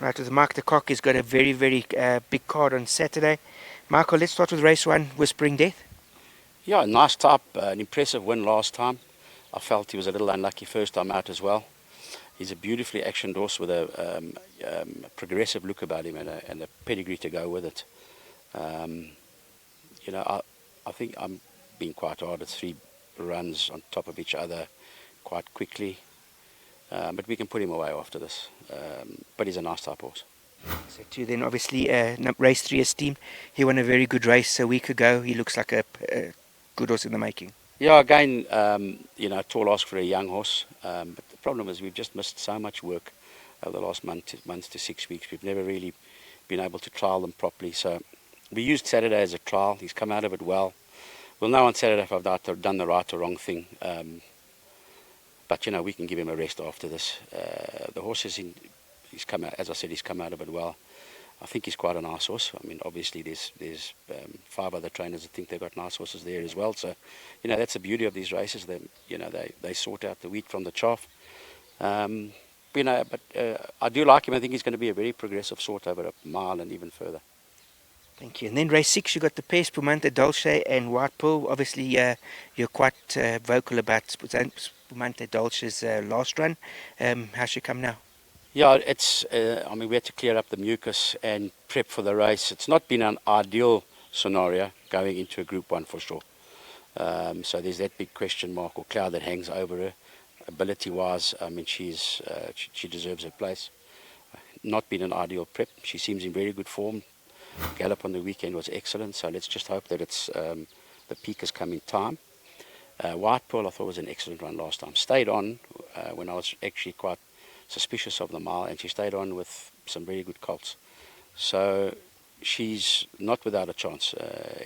Right, with Mark the Kock, he's got a very, very big card on Saturday. Michael, let's start with race one, Whispering Death. Yeah, nice type, an impressive win last time. I felt he was a little unlucky first time out as well. He's a beautifully actioned horse with a progressive look about him and a pedigree to go with it. Um, I think I'm being quite hard at 3 runs on top of each other quite quickly. But we can put him away after this. But he's a nice type horse. So too, then obviously race 3 Esteem. He won a very good race a week ago. He looks like a good horse in the making. Yeah, again, tall ask for a young horse. But the problem is we've just missed so much work over the last month to 6 weeks. We've never really been able to trial them properly. So we used Saturday as a trial. He's come out of it well. We'll know on Saturday if I've done the right or wrong thing. But we can give him a rest after this. The horse he's come out, as I said, he's come out of it well. I think he's quite a nice horse. I mean, obviously there's 5 other trainers that think they've got nice horses there as well. So, that's the beauty of these races. They sort out the wheat from the chaff. But I do like him. I think he's going to be a very progressive sort over a mile and even further. Thank you. And then race 6, you got the pair Spumante Dolce and White Pearl. Obviously, you're quite vocal about Spumante Dolce's last run. How's she come now? Yeah, we had to clear up the mucus and prep for the race. It's not been an ideal scenario going into a Group 1 for sure. So there's that big question mark or cloud that hangs over her. Ability-wise, I mean, she deserves her place. Not been an ideal prep. She seems in very good form. Gallop on the weekend was excellent, so let's just hope that the peak has come in time. White Pearl, I thought, was an excellent run last time. Stayed on when I was actually quite suspicious of the mile, and she stayed on with some very good colts. So she's not without a chance,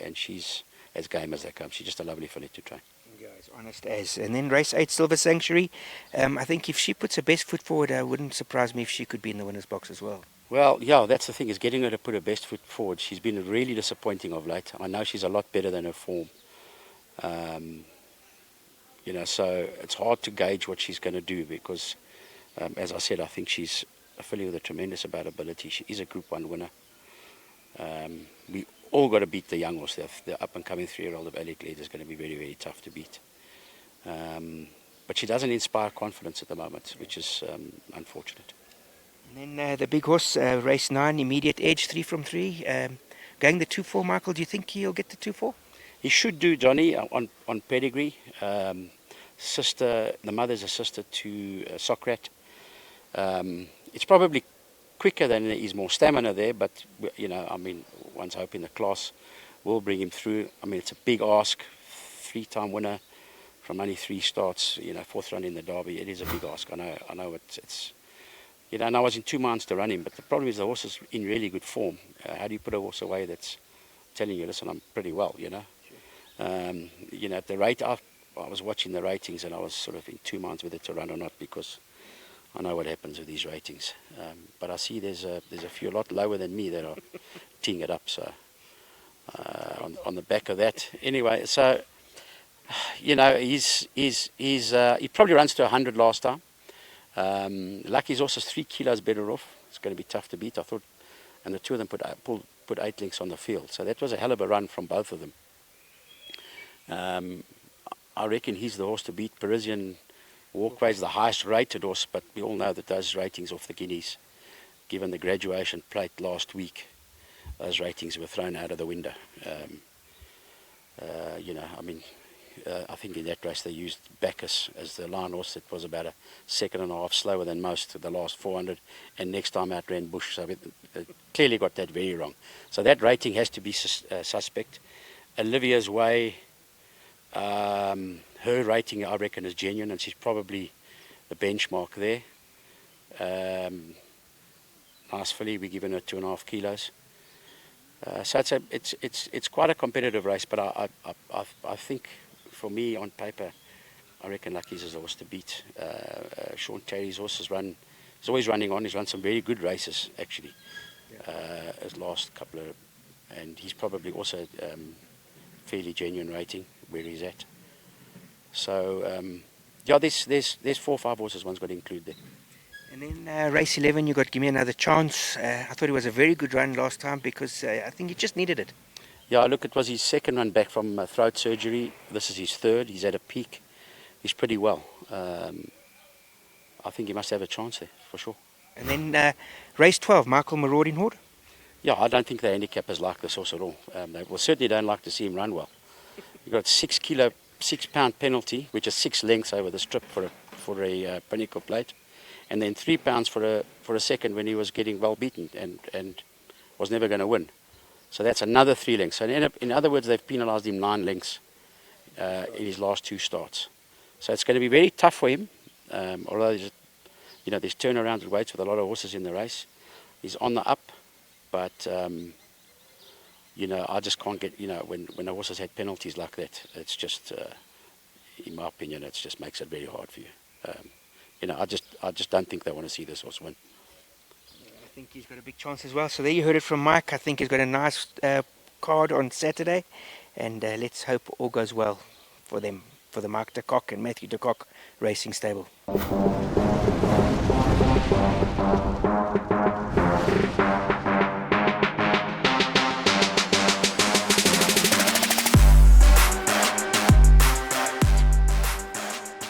and she's as game as they come. She's just a lovely filly to train. Yeah, as honest as. And then race 8, Silver Sanctuary. I think if she puts her best foot forward, it wouldn't surprise me if she could be in the winner's box as well. Well, yeah, that's the thing, is getting her to put her best foot forward. She's been really disappointing of late. I know she's a lot better than her form. So it's hard to gauge what she's going to do because, as I said, I think she's a filly with a tremendous amount of ability. She is a Group 1 winner. We all got to beat the young horse. The up-and-coming 3-year-old of Alec Lead is going to be very, very tough to beat. But she doesn't inspire confidence at the moment, which is unfortunate. And then the big horse, race 9, Immediate Edge, 3 from 3. Going the 2-4, Michael, do you think he'll get the 2-4? He should do, Johnny, on pedigree. The mother's a sister to Socrat. It's probably quicker than he's more stamina there, but, one's hoping the class will bring him through. I mean, it's a big ask, 3-time winner from only 3 starts, 4th run in the Derby. It is a big ask. I know it's and I was in 2 minds to run him, but the problem is the horse is in really good form. How do you put a horse away that's telling you, listen, I'm pretty well, At the rate, I was watching the ratings and I was sort of in 2 minds whether to run or not because I know what happens with these ratings. But I see there's a few a lot lower than me that are teeing it up. So on the back of that, anyway. So he probably runs to 100 last time. Lucky's also 3 kilos better off. It's going to be tough to beat, I thought. And the two of them put 8 links on the field. So that was a hell of a run from both of them. I reckon he's the horse to beat. Parisian Walkway's the highest rated horse, but we all know that those ratings off the Guineas, given the graduation plate last week, those ratings were thrown out of the window. I think in that race they used Bacchus as the line horse. It was about a 2.5 slower than most the last 400, and next time out ran Bush. So it clearly got that very wrong. So that rating has to be suspect. Olivia's Way, her rating I reckon is genuine, and she's probably the benchmark there. Nice filly, we're giving her 2.5 kilos. So it's quite a competitive race, but I think. For me, on paper, I reckon Lucky's is the horse to beat. Sean Terry's horse he's always running on. He's run some very good races, actually, his last couple of, and he's probably also fairly genuine rating where he's at. So, there's 4 or 5 horses one's got to include there. And then race 11, you got Give Me Another Chance. I thought it was a very good run last time because I think he just needed it. Yeah, look, it was his second run back from throat surgery. This is his third. He's at a peak. He's pretty well. I think he must have a chance there, for sure. And then race 12, Michael Marauding Horde. Yeah, I don't think the handicappers like this horse at all. They certainly don't like to see him run well. You've got 6 pound penalty, which is 6 lengths over the strip for a pinnacle plate, and then 3 pounds for a second when he was getting well beaten and was never going to win. So that's another 3 lengths. So in other words, they've penalised him 9 lengths in his last 2 starts. So it's going to be very tough for him, although there's turnaround weights with a lot of horses in the race. He's on the up, but I just can't get, when a horse has had penalties like that, it's just, in my opinion, it just makes it very hard for you. I just don't think they want to see this horse win. I think he's got a big chance as well. So there you heard it from Mike. I think he's got a nice card on Saturday, and let's hope all goes well for them, for the Mark de Kock and Matthew de Kock Racing Stable.